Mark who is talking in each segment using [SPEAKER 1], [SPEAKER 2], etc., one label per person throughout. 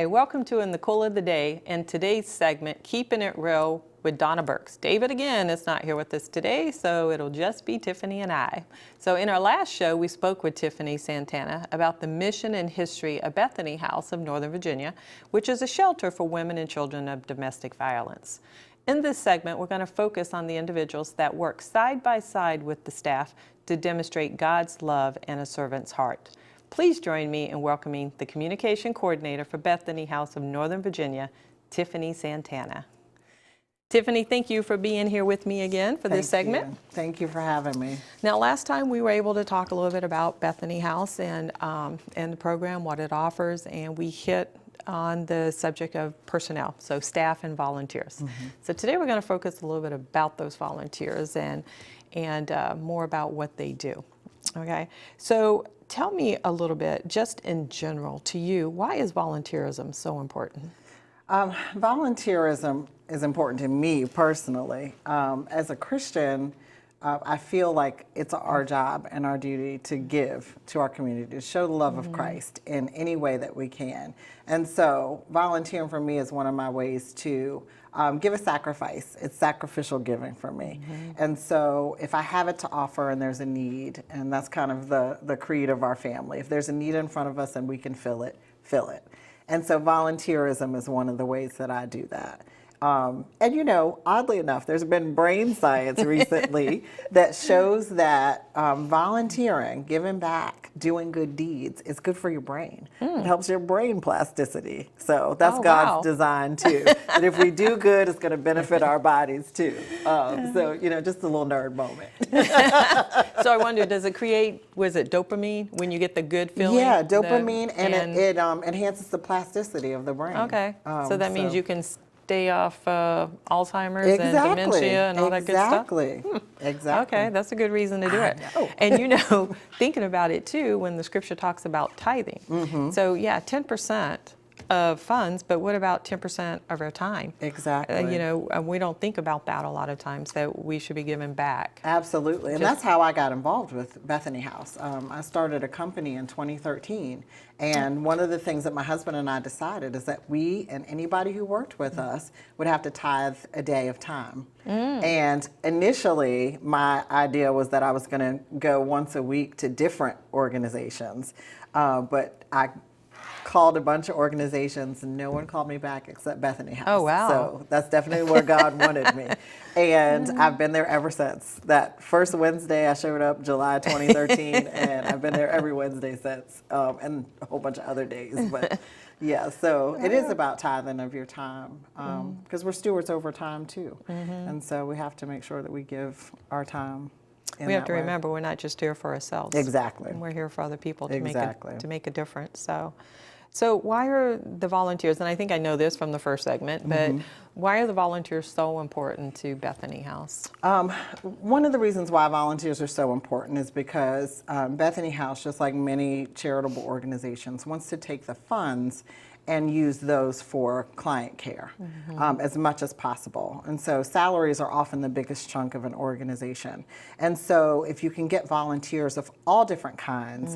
[SPEAKER 1] Hi, welcome to In the Cool of the Day, and today's segment, Keeping It Real with Donna Burks. David, again, is not here with us today, so it'll just be Tiffany and I. So in our last show, we spoke with Tiffany Santana about the mission and history of Bethany House of Northern Virginia, which is a shelter for women and children of domestic violence. In this segment, we're going to focus on the individuals that work side by side with the staff to demonstrate God's love and a servant's heart. Please join me in welcoming the Communication Coordinator for Bethany House of Northern Virginia, Tiffany Santana. Tiffany, thank you for being here with me again for this segment.
[SPEAKER 2] Thank you for having me.
[SPEAKER 1] Now, last time we were able to talk a little bit about Bethany House and the program, what it offers, and we hit on the subject of personnel, so staff and volunteers. So today we're going to focus a little bit about those volunteers and more about what they do. Okay, so tell me a little bit, just in general, to you, why is volunteerism so important?
[SPEAKER 2] Volunteerism is important to me personally. As a Christian, I feel like it's our job and our duty to give to our community, to show the love of Christ in any way that we can. And so volunteering for me is one of my ways to give a sacrifice. It's sacrificial giving for me. And so if I have it to offer and there's a need, and that's kind of the creed of our family, if there's a need in front of us and we can fill it, fill it. And so volunteerism is one of the ways that I do that. And you know, oddly enough, there's been brain science recently that shows that volunteering, giving back, doing good deeds is good for your brain. It helps your brain plasticity. So that's God's design too. And if we do good, it's going to benefit our bodies too. So, you know, just a little nerd moment.
[SPEAKER 1] So I wonder, does it create, was it dopamine when you get the good feeling?
[SPEAKER 2] Yeah, dopamine, and it enhances the plasticity of the brain.
[SPEAKER 1] Okay, so that means you can stay off Alzheimer's and dementia and all that good stuff?
[SPEAKER 2] Exactly.
[SPEAKER 1] Okay, that's a good reason to do it. And you know, thinking about it too, when the scripture talks about tithing. So yeah, 10% of funds, but what about 10% of our time?
[SPEAKER 2] Exactly.
[SPEAKER 1] You know, we don't think about that a lot of times, that we should be giving back.
[SPEAKER 2] Absolutely, and that's how I got involved with Bethany House. I started a company in 2013, and one of the things that my husband and I decided is that we and anybody who worked with us would have to tithe a day of time. And initially, my idea was that I was going to go once a week to different organizations, but I called a bunch of organizations and no one called me back except Bethany House.
[SPEAKER 1] Oh, wow.
[SPEAKER 2] So that's definitely where God wanted me. And I've been there ever since. That first Wednesday I showed up, July 2013, and I've been there every Wednesday since, and a whole bunch of other days. But yeah, so it is about tithing of your time, because we're stewards over time too. And so we have to make sure that we give our time.
[SPEAKER 1] We have to remember we're not just here for ourselves.
[SPEAKER 2] Exactly.
[SPEAKER 1] And we're here for other people to make a difference. So why are the volunteers, and I think I know this from the first segment, but why are the volunteers so important to Bethany House?
[SPEAKER 2] One of the reasons why volunteers are so important is because Bethany House, just like many charitable organizations, wants to take the funds and use those for client care as much as possible. And so salaries are often the biggest chunk of an organization. And so if you can get volunteers of all different kinds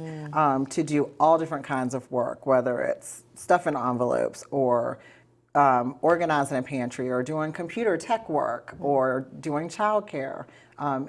[SPEAKER 2] to do all different kinds of work, whether it's stuffing envelopes or organizing a pantry or doing computer tech work or doing childcare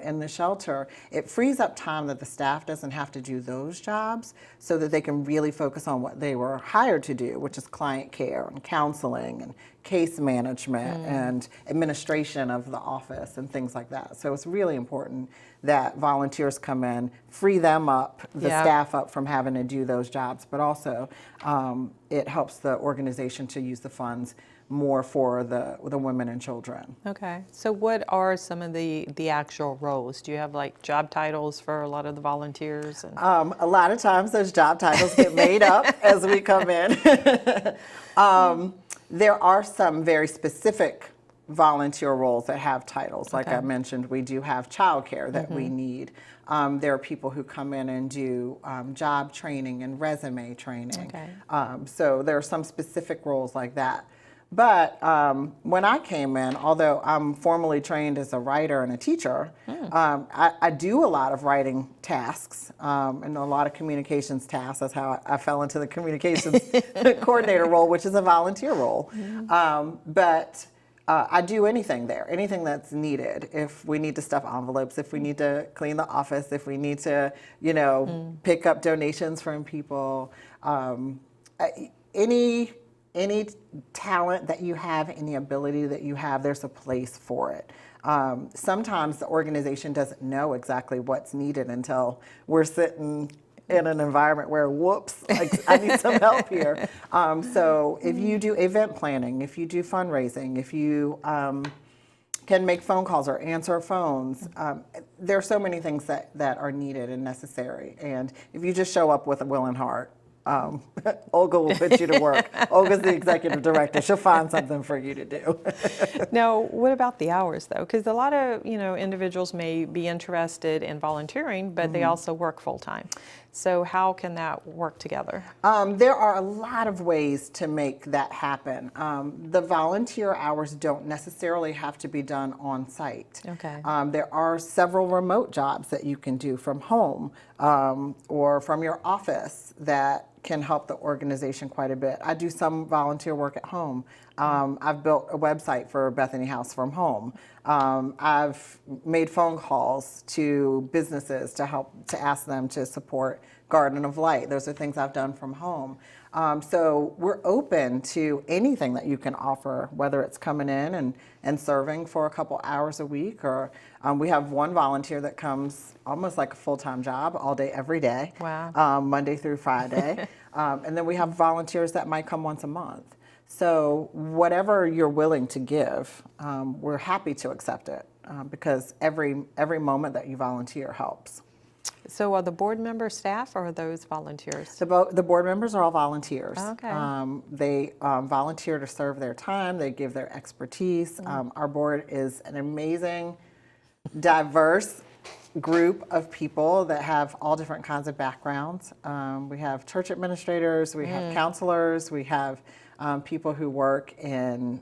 [SPEAKER 2] in the shelter, it frees up time that the staff doesn't have to do those jobs so that they can really focus on what they were hired to do, which is client care and counseling and case management and administration of the office and things like that. So it's really important that volunteers come in, free them up, the staff up from having to do those jobs, but also it helps the organization to use the funds more for the women and children.
[SPEAKER 1] Okay, so what are some of the actual roles? Do you have like job titles for a lot of the volunteers? And
[SPEAKER 2] a lot of times those job titles get made up as we come in. There are some very specific volunteer roles that have titles. Like I mentioned, we do have childcare that we need. There are people who come in and do job training and resume training. So there are some specific roles like that. But when I came in, although I'm formally trained as a writer and a teacher, I do a lot of writing tasks and a lot of communications tasks. That's how I fell into the communications coordinator role, which is a volunteer role. But I do anything there, anything that's needed. If we need to stuff envelopes, if we need to clean the office, if we need to, pick up donations from people, any talent that you have, any ability that you have, there's a place for it. Sometimes the organization doesn't know exactly what's needed until we're sitting in an environment where, whoops, I need some help here. So if you do event planning, if you do fundraising, if you can make phone calls or answer phones, there are so many things that are needed and necessary. And if you just show up with a willing heart, Olga will put you to work. Olga's the executive director. She'll find something for you to do.
[SPEAKER 1] Now, what about the hours, though? Because a lot of individuals may be interested in volunteering, but they also work full time. So how can that work together?
[SPEAKER 2] There are a lot of ways to make that happen. The volunteer hours don't necessarily have to be done on site.
[SPEAKER 1] Okay.
[SPEAKER 2] There are several remote jobs that you can do from home or from your office that can help the organization quite a bit. I do some volunteer work at home. I've built a website for Bethany House from home. I've made phone calls to businesses to ask them to support Garden of Light. Those are things I've done from home. So we're open to anything that you can offer, whether it's coming in and serving for a couple hours a week, or we have one volunteer that comes almost like a full-time job all day, every day.
[SPEAKER 1] Wow.
[SPEAKER 2] Monday through Friday. And then we have volunteers that might come once a month. So whatever you're willing to give, we're happy to accept it because every moment that you volunteer helps.
[SPEAKER 1] So are the board member staff or are those volunteers?
[SPEAKER 2] The board members are all volunteers.
[SPEAKER 1] Okay.
[SPEAKER 2] They volunteer to serve their time. They give their expertise. Our board is an amazing, diverse group of people that have all different kinds of backgrounds. We have church administrators, we have counselors, we have people who work in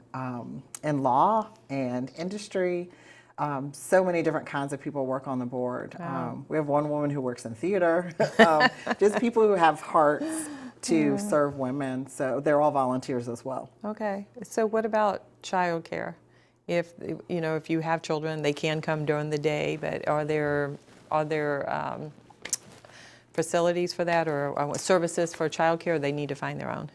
[SPEAKER 2] law and industry. So many different kinds of people work on the board.
[SPEAKER 1] Wow.
[SPEAKER 2] We have one woman who works in theater, just people who have hearts to serve women. So they're all volunteers as well.
[SPEAKER 1] Okay. So what about childcare? If you have children, they can come during the day, but are there facilities for that or services for childcare, or they need to find their own?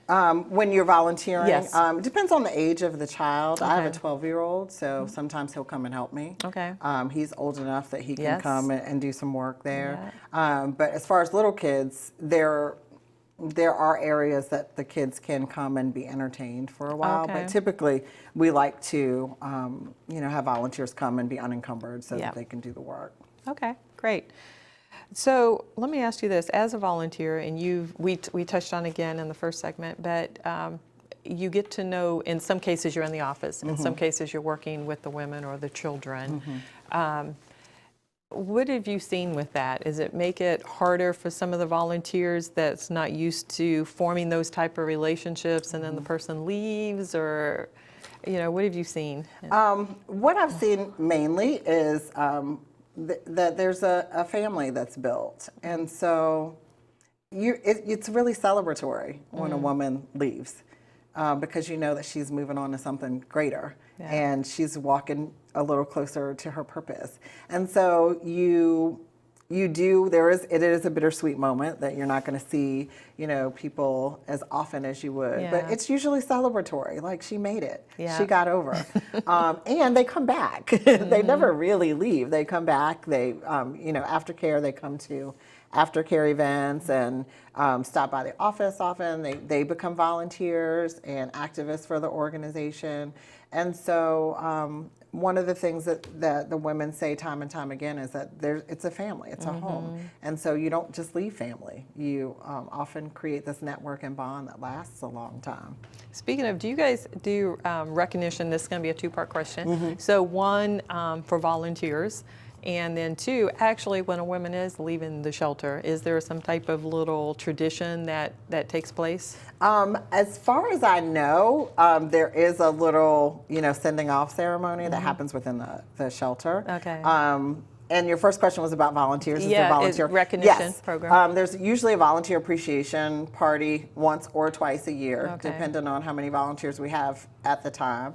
[SPEAKER 2] When you're volunteering,
[SPEAKER 1] Yes.
[SPEAKER 2] It depends on the age of the child. I have a
[SPEAKER 1] Okay.
[SPEAKER 2] 12-year-old, so sometimes he'll come and help me.
[SPEAKER 1] Okay.
[SPEAKER 2] He's old enough that he can
[SPEAKER 1] Yes.
[SPEAKER 2] come and do some work there. But as far as little kids, there are areas that the kids can come and be entertained for a while.
[SPEAKER 1] Okay.
[SPEAKER 2] But typically, we like to, have volunteers come and be unencumbered so
[SPEAKER 1] Yeah.
[SPEAKER 2] that they can do the work.
[SPEAKER 1] Okay, great. So let me ask you this: as a volunteer, and we touched on again in the first segment, but you get to know. In some cases, you're in the office. In some cases, you're working with the women or the children. What have you seen with that? Does it make it harder for some of the volunteers that's not used to forming those type of relationships, and then the person leaves, or what have you seen?
[SPEAKER 2] What I've seen mainly is that there's a family that's built, and so it's really celebratory when a woman leaves because you know that she's moving on to something greater, and she's walking a little closer to her purpose. And so it is a bittersweet moment that you're not going to see, people as often as you would. But it's usually celebratory, like she made it.
[SPEAKER 1] Yeah.
[SPEAKER 2] She got over. And they come back. They never really leave. They come back. They, aftercare, they come to aftercare events and stop by the office often. They become volunteers and activists for the organization. And so one of the things that the women say time and time again is that it's a family, it's a home. And so you don't just leave family. You often create this network and bond that lasts a long time.
[SPEAKER 1] Speaking of, do you guys do recognition? This is going to be a two-part question. So one for volunteers, And then two, actually, when a woman is leaving the shelter, is there some type of little tradition that takes place?
[SPEAKER 2] As far as I know, there is a little, sending off ceremony that happens within the shelter.
[SPEAKER 1] Okay.
[SPEAKER 2] And your first question was about volunteers. Is
[SPEAKER 1] Yeah,
[SPEAKER 2] there volunteer
[SPEAKER 1] recognition program.
[SPEAKER 2] There's usually a volunteer appreciation party once or twice a year,
[SPEAKER 1] Okay.
[SPEAKER 2] depending on how many volunteers we have at the time.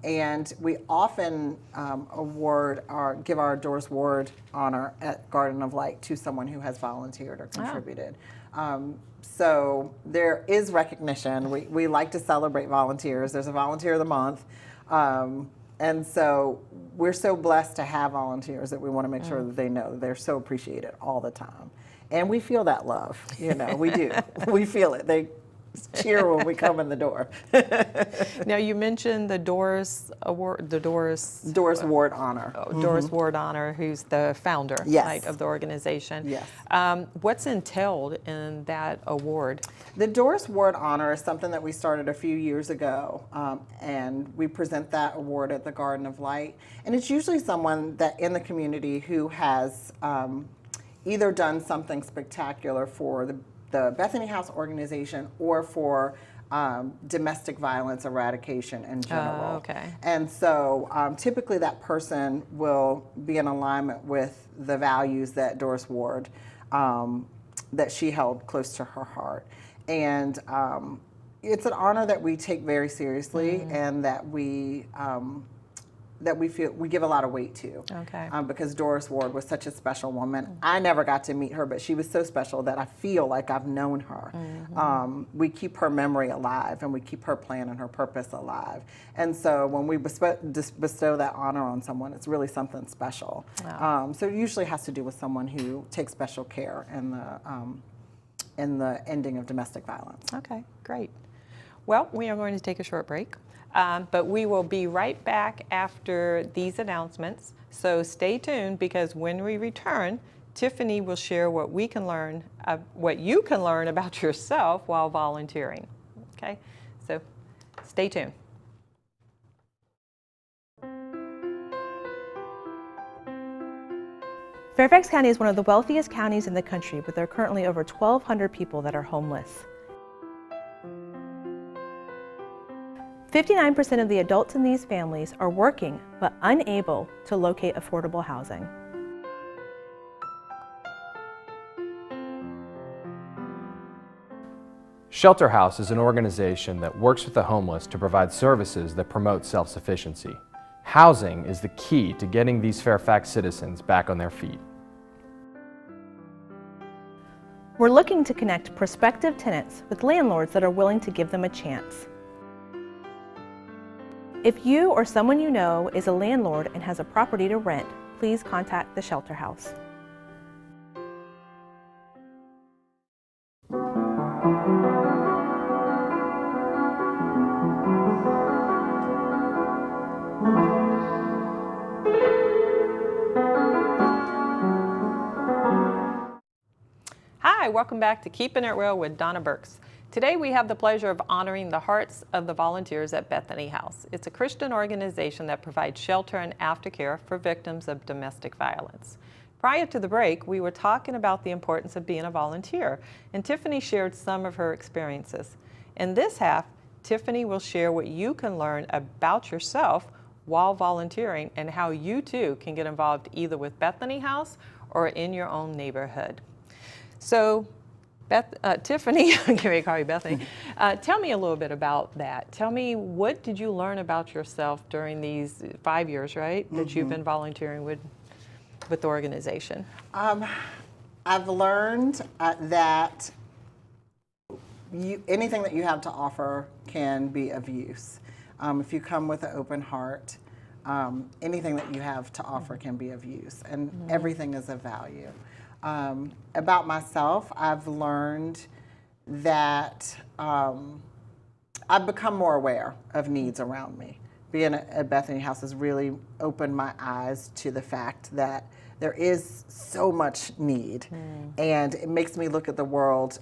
[SPEAKER 2] And we often award or give our Doris Ward honor at Garden of Light to someone who has volunteered or contributed. So there is recognition. We like to celebrate volunteers. There's a volunteer of the month. And so we're so blessed to have volunteers that we want to make sure that they know that they're so appreciated all the time. And we feel that love, we do. We feel it. They cheer when we come in the door.
[SPEAKER 1] Now, you mentioned the Doris Award,
[SPEAKER 2] Doris Ward Honor.
[SPEAKER 1] Doris Ward Honor, who's the founder,
[SPEAKER 2] Yes.
[SPEAKER 1] right, of the organization.
[SPEAKER 2] Yes.
[SPEAKER 1] What's entailed in that award?
[SPEAKER 2] The Doris Ward Honor is something that we started a few years ago, and we present that award at the Garden of Light. And it's usually someone that in the community who has either done something spectacular for the Bethany House organization or for domestic violence eradication in general.
[SPEAKER 1] Okay.
[SPEAKER 2] And so typically that person will be in alignment with the values that Doris Ward, that she held close to her heart. And it's an honor that we take very seriously and that we feel we give a lot of weight to.
[SPEAKER 1] Okay.
[SPEAKER 2] Because Doris Ward was such a special woman. I never got to meet her, but she was so special that I feel like I've known her. We keep her memory alive and we keep her plan and her purpose alive. And so when we bestow that honor on someone, it's really something special.
[SPEAKER 1] Wow.
[SPEAKER 2] So it usually has to do with someone who takes special care in the ending of domestic violence.
[SPEAKER 1] Okay, great. Well, we are going to take a short break. But we will be right back after these announcements. So stay tuned, because when we return, Tiffany will share what you can learn about yourself while volunteering. Okay, so stay tuned.
[SPEAKER 3] Fairfax County is one of the wealthiest counties in the country, but there are currently over 1,200 people that are homeless. 59% of the adults in these families are working but unable to locate affordable housing.
[SPEAKER 4] Shelter House is an organization that works with the homeless to provide services that promote self-sufficiency. Housing is the key to getting these Fairfax citizens back on their feet.
[SPEAKER 3] We're looking to connect prospective tenants with landlords that are willing to give them a chance. If you or someone you know is a landlord and has a property to rent, please contact the Shelter House.
[SPEAKER 1] Hi, welcome back to Keeping It Real with Donna Burks. Today we have the pleasure of honoring the hearts of the volunteers at Bethany House. It's a Christian organization that provides shelter and aftercare for victims of domestic violence. Prior to the break, we were talking about the importance of being a volunteer, and Tiffany shared some of her experiences. In this half, Tiffany will share what you can learn about yourself while volunteering and how you too can get involved either with Bethany House or in your own neighborhood. So, Tiffany, I'm going to call you Bethany. Tell me a little bit about that. Tell me, what did you learn about yourself during these 5 years, right, that you've been volunteering with the organization?
[SPEAKER 2] I've learned that anything that you have to offer can be of use. If you come with an open heart, anything that you have to offer can be of use, and everything is of value. About myself, I've learned that I've become more aware of needs around me. Being at Bethany House has really opened my eyes to the fact that there is so much need, and it makes me look at the world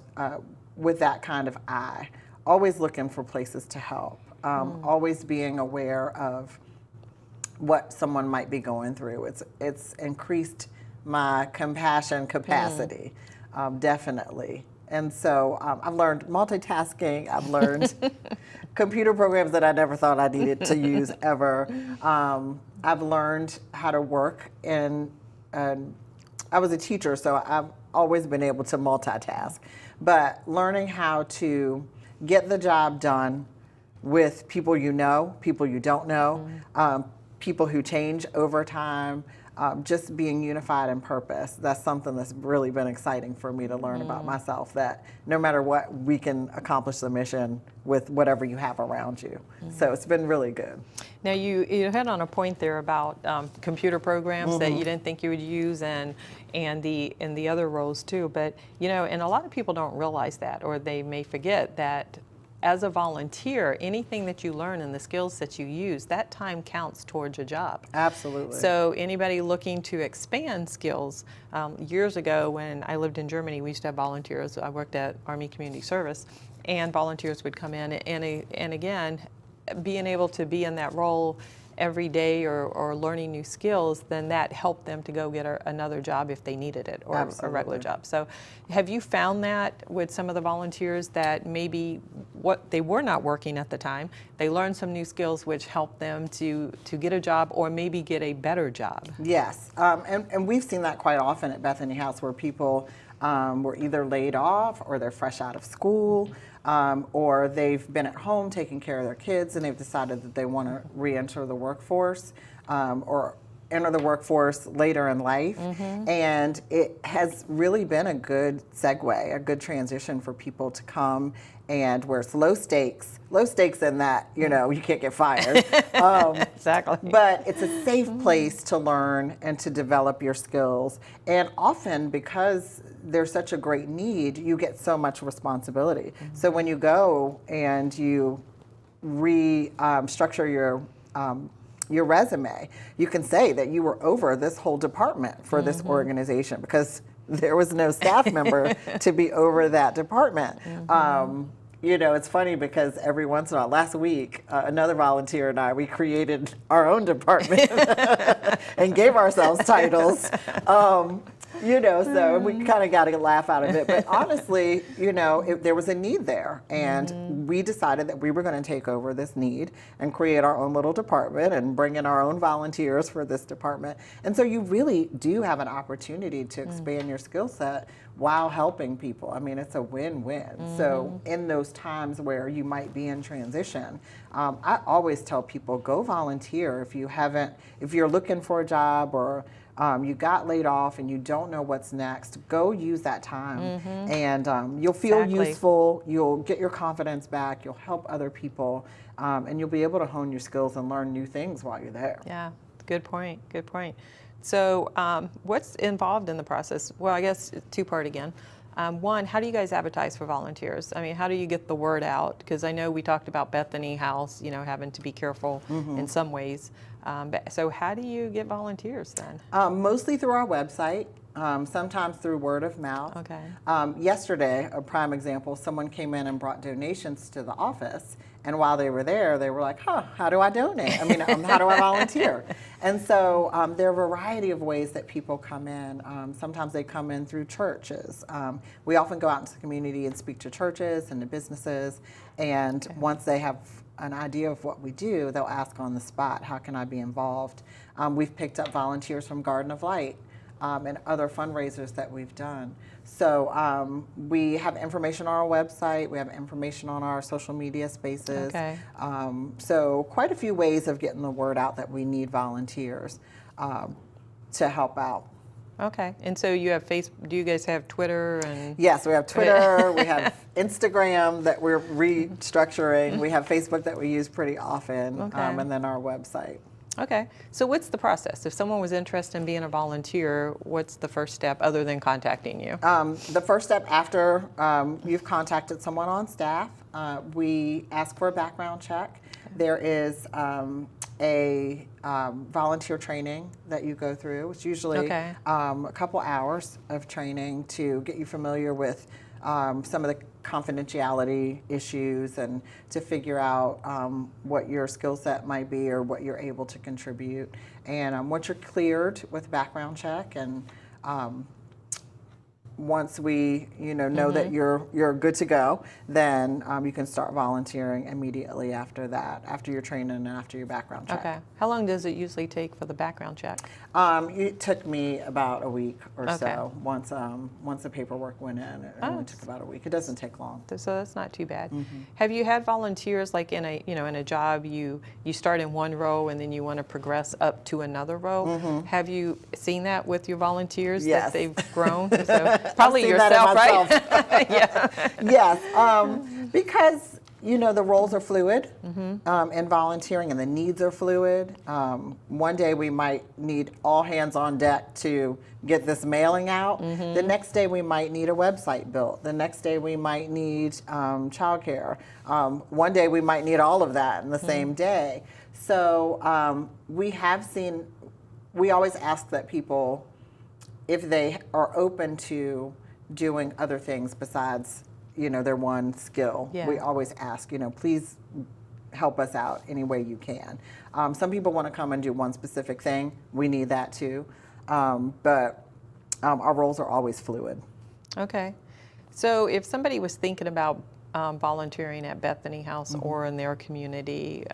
[SPEAKER 2] with that kind of eye, always looking for places to help, always being aware of what someone might be going through. It's increased my compassion capacity, definitely. And so I've learned multitasking. I've learned computer programs that I never thought I needed to use ever. I've learned how to work in, I was a teacher, so I've always been able to multitask. But learning how to get the job done with people you know, people you don't know, people who change over time, just being unified in purpose. That's something that's really been exciting for me to learn about myself, that no matter what, we can accomplish the mission with whatever you have around you. So it's been really good.
[SPEAKER 1] Now you hit on a point there about computer programs that you didn't think you would use, and the other roles too. But and a lot of people don't realize that, or they may forget that as a volunteer, anything that you learn and the skills that you use, that time counts towards your job.
[SPEAKER 2] Absolutely.
[SPEAKER 1] So anybody looking to expand skills, years ago when I lived in Germany, we used to have volunteers. I worked at Army Community Service, and volunteers would come in, and again, being able to be in that role every day or learning new skills, then that helped them to go get another job if they needed it, or a regular job. So have you found that with some of the volunteers that maybe what they were not working at the time, they learned some new skills which helped them to get a job or maybe get a better job?
[SPEAKER 2] Yes, and we've seen that quite often at Bethany House, where people were either laid off, or they're fresh out of school, or they've been at home taking care of their kids and they've decided that they want to re-enter the workforce, or enter the workforce later in life. And it has really been a good segue, a good transition for people to come, and where it's low stakes in that, you can't get fired.
[SPEAKER 1] Exactly.
[SPEAKER 2] But it's a safe place to learn and to develop your skills. And often, because there's such a great need, you get so much responsibility. So when you go and you restructure your resume, you can say that you were over this whole department for this organization, because there was no staff member to be over that department. It's funny because every once in a while, last week, another volunteer and I, we created our own department and gave ourselves titles. So we kind of got a laugh out of it. But honestly, there was a need there. And we decided that we were going to take over this need and create our own little department and bring in our own volunteers for this department. And so you really do have an opportunity to expand your skill set while helping people. I mean, it's a win-win. So in those times where you might be in transition, I always tell people, go volunteer. If you're looking for a job, or you got laid off and you don't know what's next, go use that time. And you'll feel useful, you'll get your confidence back, you'll help other people, and you'll be able to hone your skills and learn new things while you're there.
[SPEAKER 1] Yeah, good point, good point. So what's involved in the process? Well, I guess two-part again. One, how do you guys advertise for volunteers? I mean, how do you get the word out? Because I know we talked about Bethany House, having to be careful in some ways. So how do you get volunteers then?
[SPEAKER 2] Mostly through our website, sometimes through word of mouth.
[SPEAKER 1] Okay.
[SPEAKER 2] Yesterday, a prime example, someone came in and brought donations to the office. And while they were there, they were like, how do I donate? I mean, how do I volunteer? And so there are a variety of ways that people come in. Sometimes they come in through churches. We often go out into the community and speak to churches and to businesses. And once they have an idea of what we do, they'll ask on the spot, how can I be involved? We've picked up volunteers from Garden of Light and other fundraisers that we've done. So we have information on our website, we have information on our social media spaces.
[SPEAKER 1] Okay.
[SPEAKER 2] So quite a few ways of getting the word out that we need volunteers to help out.
[SPEAKER 1] Okay, and so you have do you guys have Twitter and?
[SPEAKER 2] Yes, we have Twitter, we have Instagram that we're restructuring, we have Facebook that we use pretty often, and then our website.
[SPEAKER 1] Okay, so what's the process? If someone was interested in being a volunteer, what's the first step other than contacting you?
[SPEAKER 2] The first step after you've contacted someone on staff, we ask for a background check. There is a volunteer training that you go through. It's usually a couple hours of training to get you familiar with some of the confidentiality issues and to figure out what your skill set might be or what you're able to contribute. And once you're cleared with background check and once we, know that you're good to go, then you can start volunteering immediately after that, after your training and after your background check.
[SPEAKER 1] Okay. How long does it usually take for the background check?
[SPEAKER 2] It took me about a week or
[SPEAKER 1] Okay.
[SPEAKER 2] so. Once the paperwork went in, it only took about a week. It doesn't take long.
[SPEAKER 1] So that's not too bad. Have you had volunteers like in a job you start in one row and then you want to progress up to another row? Have you seen that with your volunteers
[SPEAKER 2] Yes.
[SPEAKER 1] that they've grown? So probably
[SPEAKER 2] I've seen that in
[SPEAKER 1] yourself, right?
[SPEAKER 2] myself.
[SPEAKER 1] Yeah.
[SPEAKER 2] Yes, because the roles are fluid in volunteering, and the needs are fluid. One day we might need all hands on deck to get this mailing out. The next day we might need a website built. The next day we might need childcare. One day we might need all of that in the same day. So we always ask that people, if they are open to doing other things besides, their one skill,
[SPEAKER 1] Yeah.
[SPEAKER 2] we always ask, please help us out any way you can. Some people want to come and do one specific thing. We need that too. But our roles are always fluid.
[SPEAKER 1] Okay. So if somebody was thinking about volunteering at Bethany House or in their community,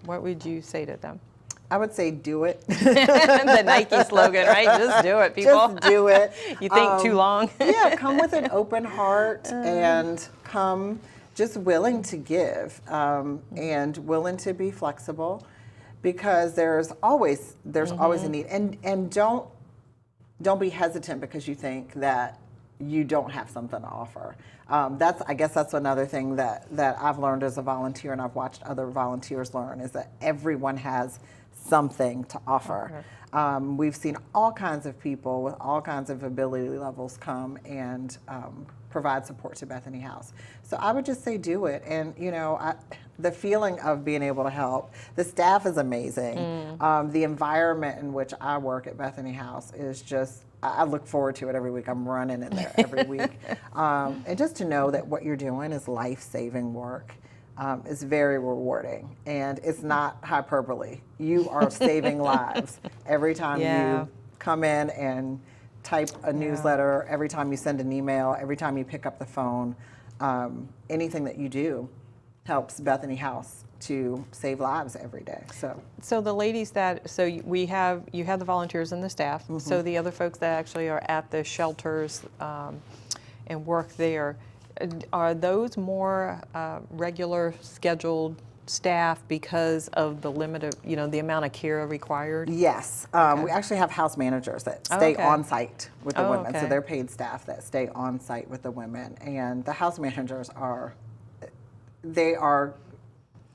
[SPEAKER 1] what would you say to them?
[SPEAKER 2] I would say do it.
[SPEAKER 1] The Nike slogan, right? Just do it, people.
[SPEAKER 2] Just do it.
[SPEAKER 1] You think too long?
[SPEAKER 2] Yeah, come with an open heart and come just willing to give and willing to be flexible, because there's always a need. And don't be hesitant because you think that you don't have something to offer. I guess that's another thing that I've learned as a volunteer, and I've watched other volunteers learn, is that everyone has something to offer. We've seen all kinds of people with all kinds of ability levels come and provide support to Bethany House. So I would just say do it. And the feeling of being able to help, the staff is amazing. The environment in which I work at Bethany House is just, I look forward to it every week. I'm running in there every week. And just to know that what you're doing is life-saving work. Is very rewarding, and it's not hyperbole. You are saving lives every time you come in and type a newsletter, every time you send an email, every time you pick up the phone. Anything that you do helps Bethany House to save lives every day.
[SPEAKER 1] So the ladies you have the volunteers and the staff. So the other folks that actually are at the shelters and work there, are those more regular scheduled staff because of the limit of, the amount of care required?
[SPEAKER 2] Yes. We actually have house managers that stay on site with the women.
[SPEAKER 1] Okay.
[SPEAKER 2] So they're paid staff that stay on site with the women. And the house managers are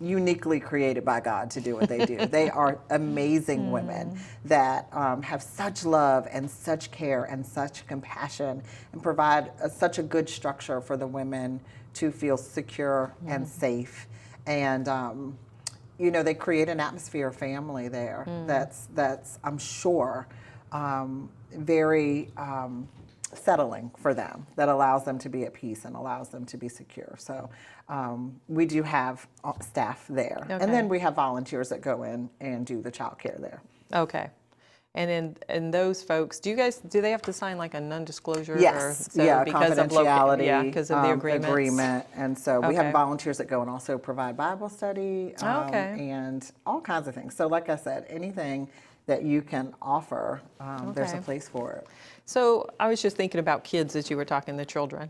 [SPEAKER 2] uniquely created by God to do what they do. They are amazing women that have such love and such care and such compassion, and provide such a good structure for the women to feel secure and safe. And they create an atmosphere of family there that's I'm sure very settling for them, that allows them to be at peace and allows them to be secure. So we do have staff there.
[SPEAKER 1] Okay.
[SPEAKER 2] And then we have volunteers that go in and do the child care there.
[SPEAKER 1] Okay. And those folks, do they have to sign like a non-disclosure?
[SPEAKER 2] Yes,
[SPEAKER 1] because
[SPEAKER 2] confidentiality,
[SPEAKER 1] because of the agreements?
[SPEAKER 2] agreement. And so we
[SPEAKER 1] Okay.
[SPEAKER 2] have volunteers that go and also provide Bible study and all kinds of things. So like I said, anything that you can offer, there's a place for it.
[SPEAKER 1] So I was just thinking about kids as you were talking, the children.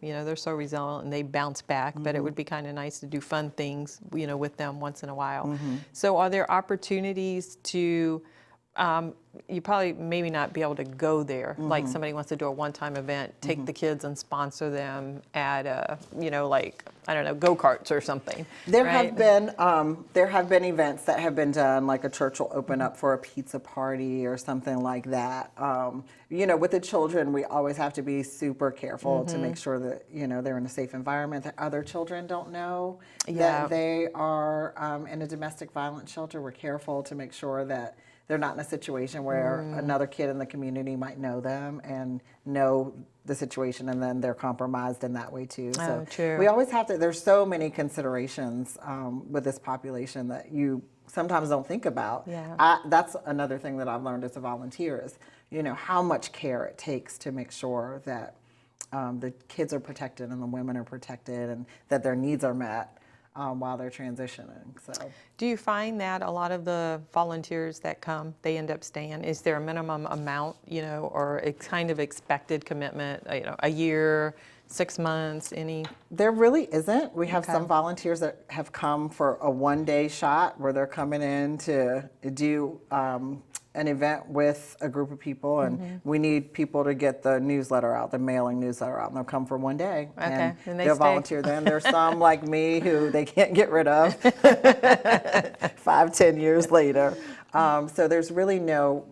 [SPEAKER 1] They're so resilient and they bounce back, but it would be kind of nice to do fun things, with them once in a while. So are there opportunities to, you probably maybe not be able to go there, like somebody wants to do a one-time event, take the kids and sponsor them at go-karts or something.
[SPEAKER 2] There
[SPEAKER 1] right?
[SPEAKER 2] have been events that have been done, like a church will open up for a pizza party or something like that. With the children, we always have to be super careful to make sure that they're in a safe environment, that other children don't know that they are in a domestic violence shelter. We're careful to make sure that they're not in a situation where another kid in the community might know them and know the situation, and then they're compromised in that way too. So
[SPEAKER 1] true.
[SPEAKER 2] we always have to, there's so many considerations with this population that you sometimes don't think about.
[SPEAKER 1] Yeah.
[SPEAKER 2] That's another thing that I've learned as a volunteer is, you know, how much care it takes to make sure that the kids are protected and the women are protected and that their needs are met while they're transitioning. So,
[SPEAKER 1] Do you find that a lot of the volunteers that come, they end up staying? Is there a minimum amount, you know, or a kind of expected commitment, you know, a year, 6 months, any?
[SPEAKER 2] there really isn't. We have
[SPEAKER 1] Okay.
[SPEAKER 2] some volunteers that have come for a one-day shot where they're coming in to do an event with a group of people, and we need people to get the newsletter out, the mailing newsletter out, and they'll come for one day.
[SPEAKER 1] Okay, and they
[SPEAKER 2] they'll
[SPEAKER 1] stay.
[SPEAKER 2] volunteer then. There's some like me who they can't get rid of 5, 10 years later. So there's really no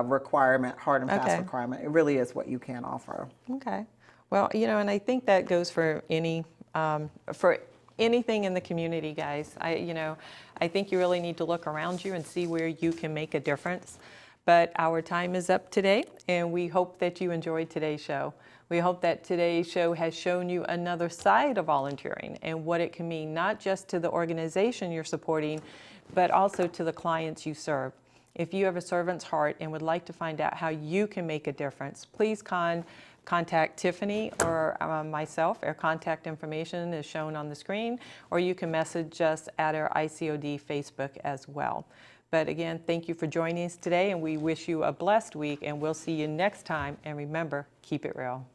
[SPEAKER 2] requirement, hard and fast
[SPEAKER 1] Okay.
[SPEAKER 2] requirement. It really is what you can offer.
[SPEAKER 1] Okay. Well, you know, and I think that goes for anything in the community, guys. I think you really need to look around you and see where you can make a difference. But our time is up today, and we hope that you enjoyed today's show. We hope that today's show has shown you another side of volunteering and what it can mean, not just to the organization you're supporting, but also to the clients you serve. If you have a servant's heart and would like to find out how you can make a difference, please contact Tiffany or myself. Our contact information is shown on the screen, or you can message us at our ICOD Facebook as well. But again, thank you for joining us today, and we wish you a blessed week, and we'll see you next time. And remember, keep it real.